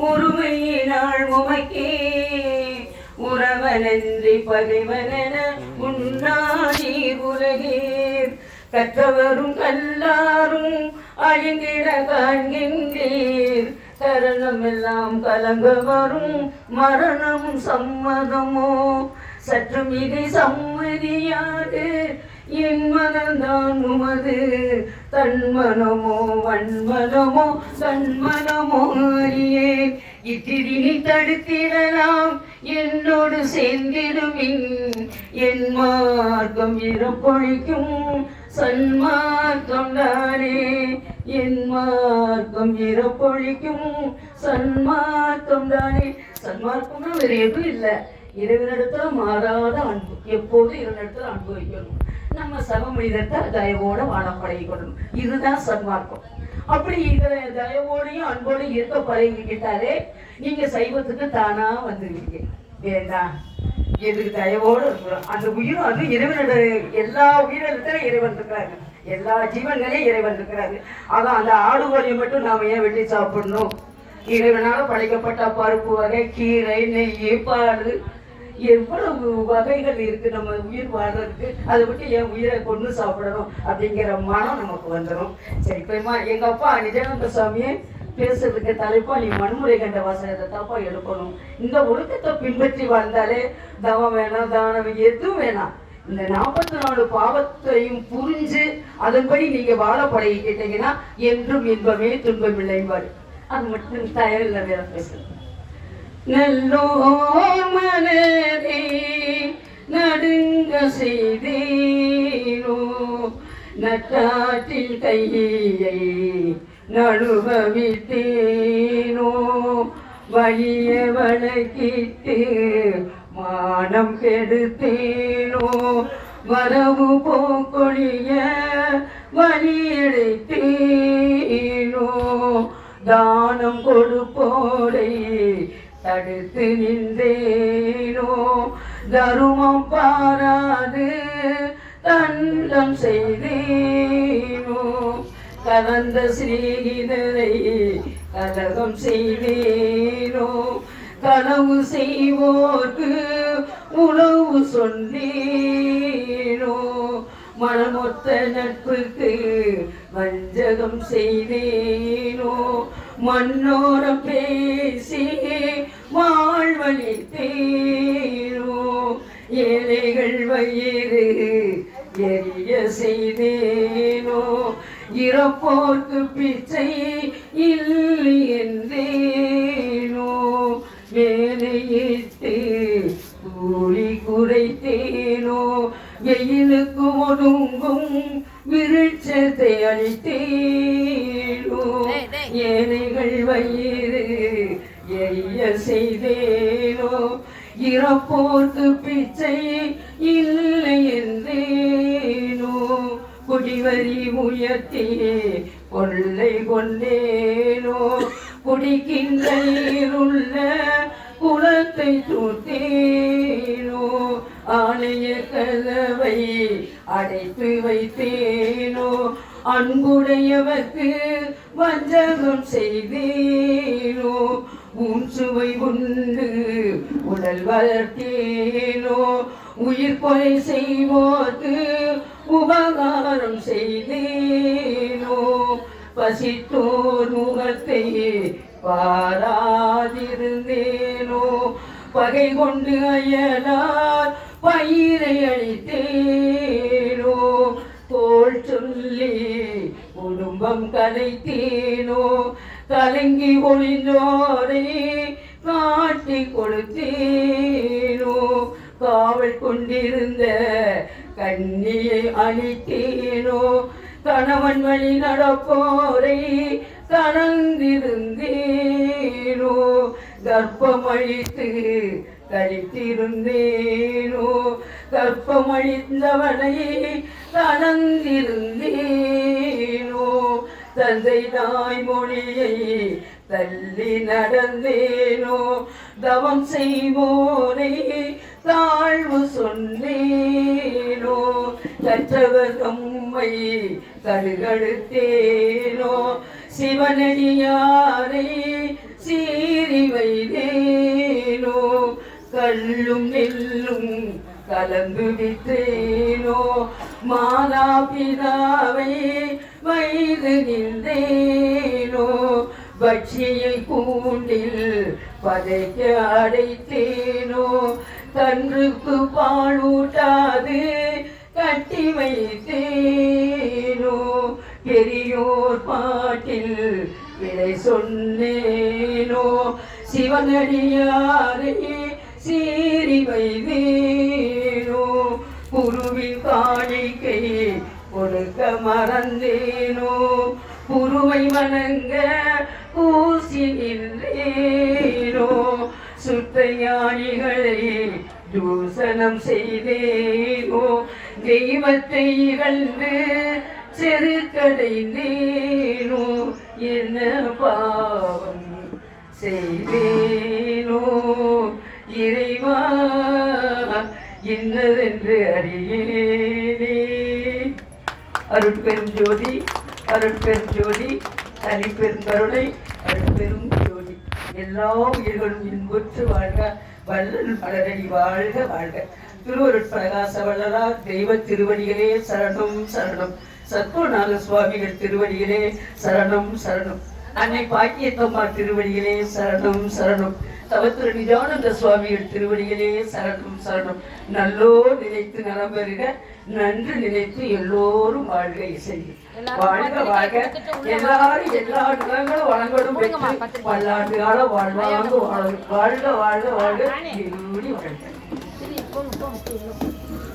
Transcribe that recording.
உருமையினாள் உமைக்கே உறவனன்றி பகைவனென உண்ணாதீர் உலகீர் கற்றவரும் கல்லாரும் அழிந்திட காண்கின்றீர் கரணம் எல்லாம் கலங்க வரும் மரணம் சம்மதமோ சற்றும் இதை சம்மதியாது என் மனம்தான் உமது தன்மனமோ வன்மனமோ தன்மனமோ அறியேன் இத்திரினி தடுத்திடலாம் என்னோடு சேர்ந்திடுமின் என் மார்க்கம் இறப்பொழிக்கும் சன்மார்க்கம் தானே என் மார்க்கம் இறப்பொழிக்கும் சன்மார்க்கம் தானே சன்மார்க்கம்னா வேற எதுவும் இல்லை இறைவனிடத்துல மாறாத அன்பு எப்போதும் இறைவனிடத்துல அன்பு வைக்கணும் நம்ம சக மனிதத்தை தயவோட வாழ பழகிக்கொள்ளணும் இதுதான் சன்மார்க்கம் அப்படி இதை தயவோடையும் அன்போடையும் இருக்க பழகிக்கிட்டாலே நீங்க சைவத்துக்கு தானா வந்துருவீங்க வேண்டாம் எதுக்கு தயவோடு இருக்கிறோம் அந்த உயிரும் அது இறைவனோட எல்லா உயிரினத்துல இறைவன் இருக்கிறாரு எல்லா ஜீவன்களையும் இறைவன் இருக்கிறாரு அதான் அந்த ஆடு கோழியை மட்டும் நாம ஏன் வெட்டி சாப்பிடணும் இறைவனால படைக்கப்பட்ட பருப்பு வகை கீரை நெய் பால் எவ்வளவு வகைகள் இருக்கு நம்ம உயிர் வாழ்றதுக்கு அதை விட்டு என் உயிரை கொண்டு சாப்பிடணும் அப்படிங்கிற மனம் நமக்கு வந்துடும் சரி இப்ப எங்க அப்பா நிஜானந்த சாமியை பேசுறதுக்கு தலைப்பா நீ மண்முறை கண்ட வாசகத்தை தாப்பா எடுக்கணும் இந்த ஒழுக்கத்தை பின்பற்றி வாழ்ந்தாலே தவம் வேணாம் தானம் எதுவும் வேணாம் இந்த 44 பாவத்தையும் புரிஞ்சு அதன்படி நீங்க வாழ பழகிக்கிட்டீங்கன்னா என்றும் இன்பமே துன்பம் இல்லைம்பாரு அது மட்டும் தயாரில்லை வேற பேசுறது நல்லோர் மனதே நடுங்க செய்தேனோ நட்டாற்றில் கையை நழுவவிட்டேனோ வலிய வழக்கிட்டு மானம் கெடுத்தேனோ வரவு போக்கொழிய வலியடைத்தேனோ தானம் கொடுப்போரை தடுத்து நின்றேனோ தருமம் பாராது தண்டம் செய்தேனோ கலந்த சிநேகிதரை கலகம் செய்தேனோ கனவு செய்வோர்க்கு உணவு சொன்னேனோ மனமொத்த நட்புக்கு வஞ்சகம் செய்தேனோ மன்னோரம் பேசி வாழ்வழித்தேனோ ஏழைகள் வயிறு எரிய செய்தேனோ இறப்போர்க்கு பிச்சை இல்லை என்றேனோ வேலையிட்டு கூலி குறைத்தேனோ வெயிலுக்கு ஒடுங்கும் விருட்சத்தை அழித்தேனோ ஏழைகள் வயிறு எரிய செய்தேனோ இறப்போர்க்கு பிச்சை இல்லை என்றேனோ குடிவரி முயற்சி கொள்ளை கொண்டேனோ குடிக்கின்ற நீருள்ள குளத்தை தூத்தேனோ ஆலய கதவை அடைத்து வைத்தேனோ அன்புடையவர்க்கு வஞ்சகம் செய்தேனோ சுவை உண்டு உடல் வளர்த்தேனோ உயிர் கொலை செய்வோர்க்கு உபகாரம் செய்தேனோ பசித்தோர் முகத்தை பாராதிருந்தேனோ பகை கொண்டு அயலார் பயிரை அழித்தேனோ தோல் சொல்லி குடும்பம் கலைத்தேனோ கலங்கி ஒளிந்தோரை காட்டி கொடுத்தேனோ காவல் கொண்டிருந்த கண்ணியை அழித்தேனோ கணவன் வழி நடப்போரை கலந்திருந்தேனோ கர்ப்பம் அழித்து கழித்திருந்தேனோ கர்ப்பம் அழிந்தவனை கலந்திருந்தேனோ தந்தை தாய் மொழியை தள்ளி நடந்தேனோ தவம் செய்வோரை தாழ்வு சொன்னேனோ கற்றவர் தம்மை கடுகடுத்தேனோ சிவனடியாரை சீறி வைத்தேனோ கல்லும் நெல்லும் கலந்து விட்டேனோ மாதா பிதாவை வைத்து நின்றேனோ பட்சியை கூண்டில் பதைக்க அடைத்தேனோ கன்றுக்கு பாலூட்டாது கட்டி வைத்தேனோ பெரியோர் பாட்டில் விலை சொன்னேனோ சிவனடியாரை சீறி வைத்தேனோ குருவின் காணிக்கை கொடுக்க மறந்தேனோ குருவை வணங்க பூசி நின்றேனோ சுத்த ஞானிகளை தூசணம் செய்தேனோ தெய்வத்தை இகழ்ந்து செருக்கடைந்தேனோ என்ன பாவம் செய்தேனோ இறைவா இன்னதென்று அறியேனே. அருட்பெரும் ஜோதி அருட்பெரும் ஜோதி தனிப்பெரும் கருணை அருட்பெரும் ஜோதி. எல்லா உயிர்களும் இன்புற்று வாழ்க வள்ளல் மலரடி வாழ்க வாழ்க. திருவருட்பிரகாச வள்ளலார் தெய்வ திருவடிகளே சரணம் சரணம். சத்குருநாத சுவாமிகள் திருவடிகளே சரணம் சரணம். அன்னை பாக்கியத்தம்மா திருவடிகளே சரணம் சரணம். தவத்திரு நிஜானந்த சுவாமிகள் திருவடிகளே சரணம் சரணம். நல்லோ நினைத்து நலம் பெறுக நன்று நினைத்து எல்லோரும் வாழ்க இசை வாழ்க வாழ்க. எல்லாரும் எல்லா நிலங்களும் வளங்களும் பெற்று பல்லாண்டு காலம் வாழ்வாங்க வாழ்க வாழ்க வாழ்க. வாழ்க.